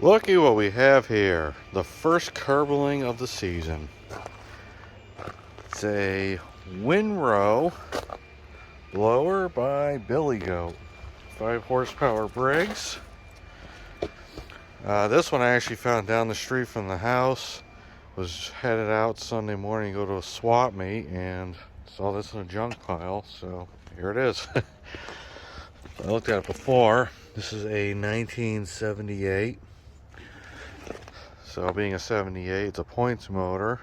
Looky what we have here. The first curbling of the season. It's a Winro blower by Billy Goat. 5 horsepower Briggs. This one I actually found down the street from the house. Was headed out Sunday morning to go to a swap meet and saw this in a junk pile, so here it is. I looked at it before. This is a 1978. So being a 78, it's a points motor.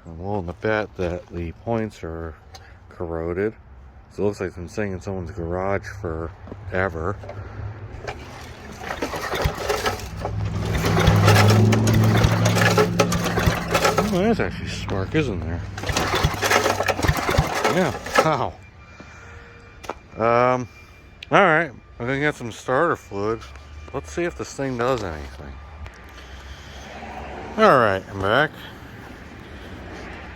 I'm willing to bet that the points are corroded. So it looks like it's been sitting in someone's garage forever. Oh, there's actually spark, isn't there? Yeah, wow. Alright, I'm gonna get some starter fluid. Let's see if this thing does anything. Alright, I'm back.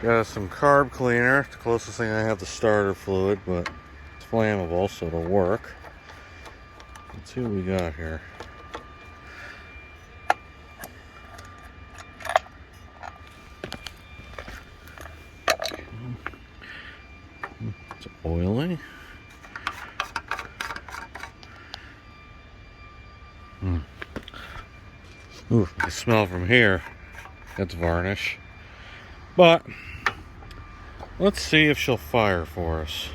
Got some carb cleaner. It's the closest thing I have to starter fluid, but it's flammable, so it'll work. Let's see what we got here. It's oily. Ooh, I smell from here. That's varnish. But let's see if she'll fire for us.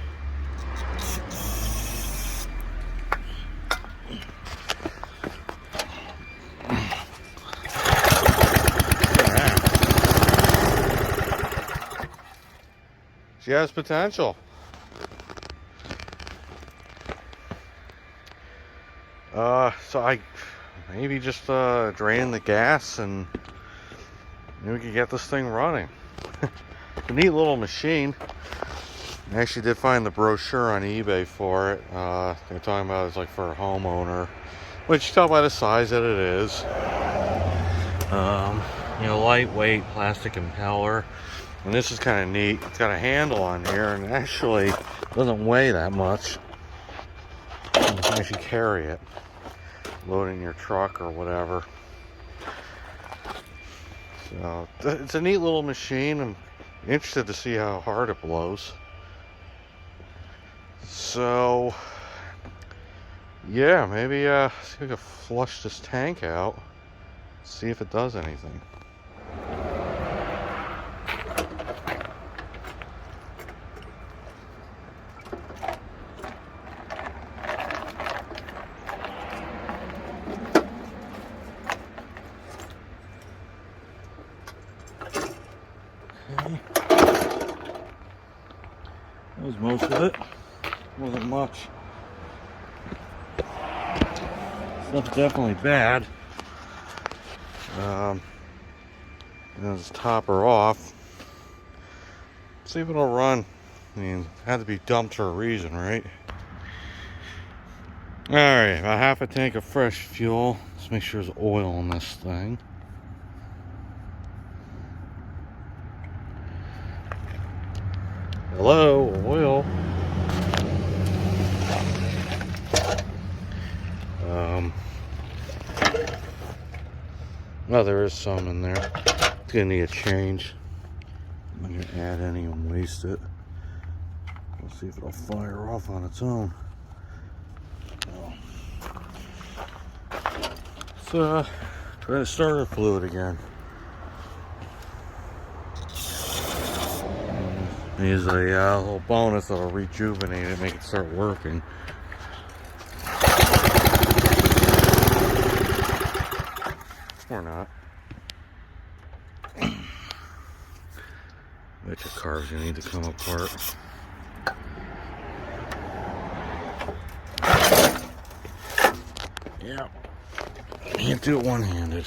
She has potential. So I maybe just drain the gas and maybe we could get this thing running. It's a neat little machine. I actually did find the brochure on eBay for it. They're talking about it's like for a homeowner, which you tell by the size that it is. You know, lightweight plastic impeller. And this is kind of neat. It's got a handle on here and actually doesn't weigh that much. You can actually carry it, load it in your truck or whatever. So it's a neat little machine. I'm interested to see how hard it blows. So yeah, maybe see if we can flush this tank out, see if it does anything. That was most of it. Wasn't much. Stuff's definitely bad. Let's top her off. See if it'll run. I mean, it had to be dumped for a reason, right? Alright, about half a tank of fresh fuel. Let's make sure there's oil in this thing. Hello, oil. Well, there is some in there. It's gonna need a change. I'm not gonna add any and waste it. We'll see if it'll fire off on its own. So, try the starter fluid again. Here's a little bonus that'll rejuvenate it, make it start working. Or not. Bet your car's gonna need to come apart. Yeah. Can't do it one-handed.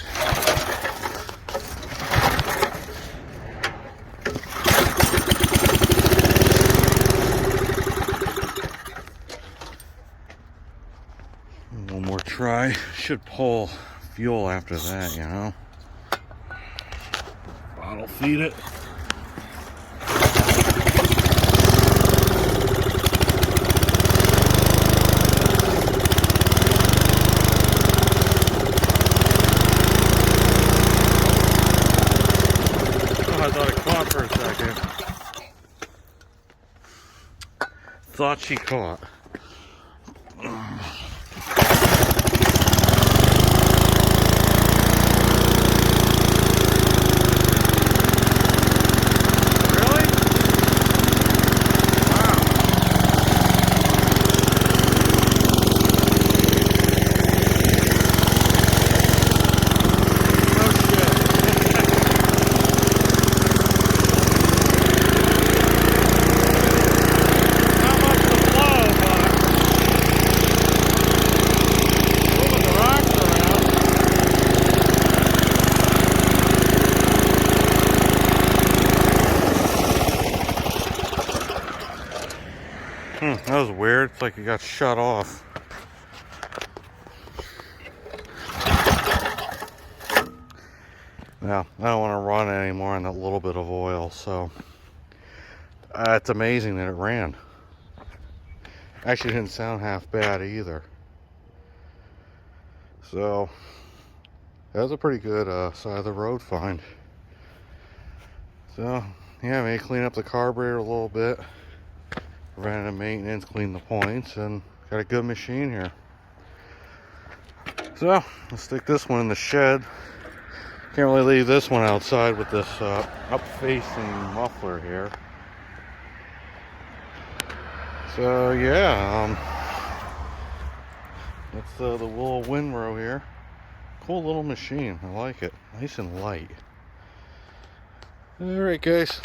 One more try. Should pull fuel after that, you know. Bottle feed it. thought she caught. That was weird. It's like it got shut off. Now, I don't want to run it anymore on that little bit of oil, so it's amazing that it ran. Actually, didn't sound half bad either. So, that was a pretty good side of the road find. So, yeah, maybe clean up the carburetor a little bit. Preventative maintenance, clean the points, and got a good machine here. So, let's stick this one in the shed. Can't really leave this one outside with this up-facing muffler here. So, yeah, that's the little Winro here. Cool little machine. I like it. Nice and light. Alright, guys.